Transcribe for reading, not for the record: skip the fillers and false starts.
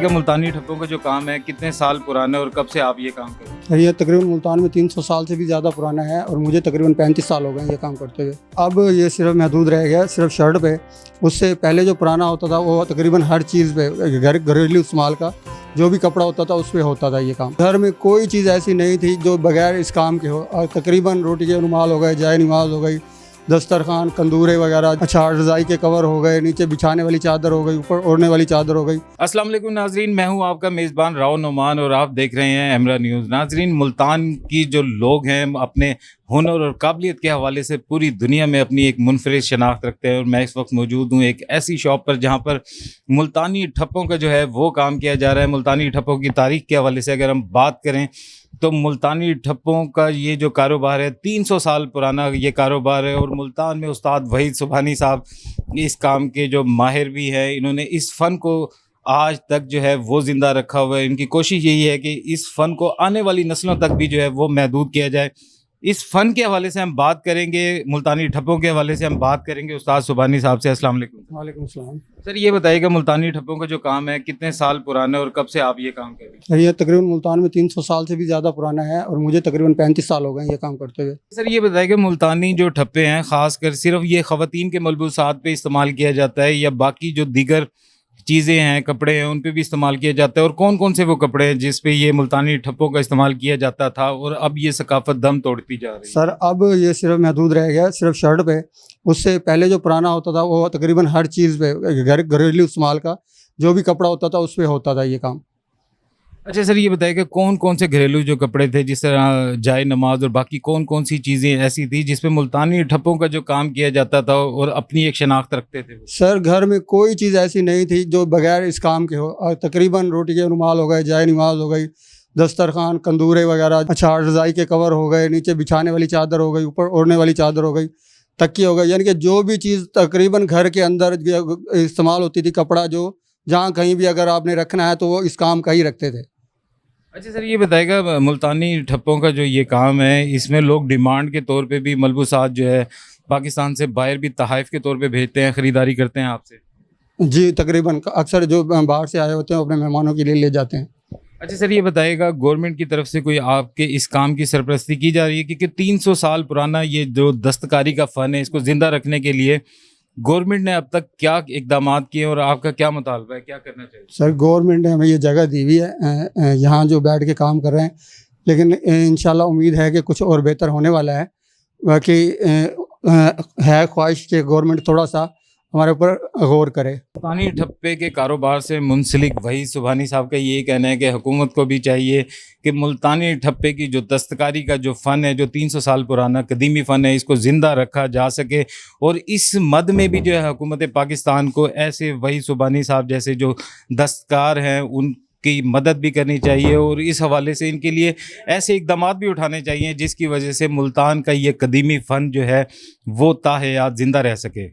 کہ ملتانی ٹھپوں کا جو کام ہے کتنے سال پرانا ہے اور کب سے آپ یہ کام کر رہے ہیں؟ یہ تقریباً ملتان میں 300 سال سے بھی زیادہ پرانا ہے اور مجھے تقریباً 35 سال ہو گئے ہیں یہ کام کرتے ہوئے. اب یہ صرف محدود رہ گیا صرف شرٹ پہ. اس سے پہلے جو پرانا ہوتا تھا وہ تقریباً ہر چیز پہ گھریلو استعمال کا جو بھی کپڑا ہوتا تھا اس پہ ہوتا تھا یہ کام. گھر میں کوئی چیز ایسی نہیں تھی جو بغیر اس کام کے ہو. اور تقریباً روٹی کے رومال ہو گئے, جائے نماز ہو گئی, دسترخوان, کندورے وغیرہ, اچھا رضائی کے کور ہو گئے, نیچے بچھانے والی چادر ہو گئی, اوپر اوڑھنے والی چادر ہو گئی. السلام علیکم ناظرین, میں ہوں آپ کا میزبان راؤ نعمان اور آپ دیکھ رہے ہیں امرا نیوز. ناظرین, ملتان کی جو لوگ ہیں اپنے ہنر اور قابلیت کے حوالے سے پوری دنیا میں اپنی ایک منفرد شناخت رکھتے ہیں, اور میں اس وقت موجود ہوں ایک ایسی شاپ پر جہاں پر ملتانی ٹھپوں کا جو ہے وہ کام کیا جا رہا ہے. ملتانی ٹھپوں کی تاریخ کے حوالے سے اگر ہم بات کریں تو ملتانی ٹھپوں کا یہ جو کاروبار ہے 300 سال پرانا یہ کاروبار ہے, اور ملتان میں استاد وحید سبحانی صاحب اس کام کے جو ماہر بھی ہیں, انہوں نے اس فن کو آج تک جو ہے وہ زندہ رکھا ہوا ہے. ان کی کوشش یہی ہے کہ اس فن کو آنے والی نسلوں تک بھی جو ہے وہ محدود کیا جائے. اس فن کے حوالے سے ہم بات کریں گے, ملتانی ٹھپوں کے حوالے سے ہم بات کریں گے استاد سبحانی صاحب سے. السلام علیکم. وعلیکم السلام. سر یہ بتائیے کہ ملتانی ٹھپوں کا جو کام ہے کتنے سال پرانا ہے اور کب سے آپ یہ کام کر رہے ہیں؟ یہ تقریباً ملتان میں 300 سال سے بھی زیادہ پرانا ہے اور مجھے تقریباً 35 سال ہو گئے ہیں یہ کام کرتے ہوئے. سر یہ بتائیے کہ ملتانی جو ٹھپے ہیں خاص کر صرف یہ خواتین کے ملبوسات پہ استعمال کیا جاتا ہے یا باقی جو دیگر چیزیں ہیں, کپڑے ہیں, ان پہ بھی استعمال کیا جاتا ہے, اور کون کون سے وہ کپڑے ہیں جس پہ یہ ملتانی ٹھپوں کا استعمال کیا جاتا تھا اور اب یہ ثقافت دم توڑتی جا رہی ہے؟ سر اب یہ صرف محدود رہ گیا صرف شرٹ پہ. اس سے پہلے جو پرانا ہوتا تھا وہ تقریباً ہر چیز پہ گھریلو استعمال کا جو بھی کپڑا ہوتا تھا اس پہ ہوتا تھا یہ کام. اچھا سر یہ بتائیے کہ کون کون سے گھریلو جو کپڑے تھے, جس طرح جائے نماز اور باقی کون کون سی چیزیں ایسی تھی جس پہ ملتانی ٹھپوں کا جو کام کیا جاتا تھا اور اپنی ایک شناخت رکھتے تھے؟ سر گھر میں کوئی چیز ایسی نہیں تھی جو بغیر اس کام کے ہو. اور تقریباً روٹی کے رومال ہو گئے, جائے نماز ہو گئی, دسترخوان, کندورے وغیرہ, اچھا رضائی کے کور ہو گئے, نیچے بچھانے والی چادر ہو گئی, اوپر اوڑھنے والی چادر ہو گئی, تکیے ہو گئے, یعنی کہ جو بھی چیز تقریباً گھر کے اندر استعمال ہوتی تھی, کپڑا جو جہاں کہیں بھی اگر آپ نے رکھنا ہے تو وہ اس کام کا ہی رکھتے تھے. اچھا سر یہ بتائے گا ملتانی ٹھپوں کا جو یہ کام ہے اس میں لوگ ڈیمانڈ کے طور پہ بھی ملبوسات جو ہے پاکستان سے باہر بھی تحائف کے طور پہ بھیجتے ہیں, خریداری کرتے ہیں آپ سے؟ جی تقریباً اکثر جو باہر سے آئے ہوتے ہیں اپنے مہمانوں کے لیے لے جاتے ہیں. اچھا سر یہ بتائیے گا گورنمنٹ کی طرف سے کوئی آپ کے اس کام کی سرپرستی کی جا رہی ہے, کیونکہ 300 سال پرانا یہ جو دستکاری کا فن ہے اس کو زندہ رکھنے کے لیے گورنمنٹ نے اب تک کیا اقدامات کیے اور آپ کا کیا مطالبہ ہے, کیا کرنا چاہیے؟ سر گورنمنٹ نے ہمیں یہ جگہ دی ہوئی ہے, یہاں جو بیٹھ کے کام کر رہے ہیں, لیکن انشاءاللہ امید ہے کہ کچھ اور بہتر ہونے والا ہے. باقی ہے خواہش کہ گورنمنٹ تھوڑا سا ہمارے اوپر غور کرے. ملتانی ٹھپے کے کاروبار سے منسلک وحید سبحانی صاحب کا یہ کہنا ہے کہ حکومت کو بھی چاہیے کہ ملتانی ٹھپے کی جو دستکاری کا جو فن ہے جو 300 سال پرانا قدیمی فن ہے اس کو زندہ رکھا جا سکے, اور اس مد میں بھی جو ہے حکومت پاکستان کو ایسے وحید سبحانی صاحب جیسے جو دستکار ہیں ان کی مدد بھی کرنی چاہیے, اور اس حوالے سے ان کے لیے ایسے اقدامات بھی اٹھانے چاہیے جس کی وجہ سے ملتان کا یہ قدیمی فن جو ہے وہ تا حیات زندہ رہ سکے.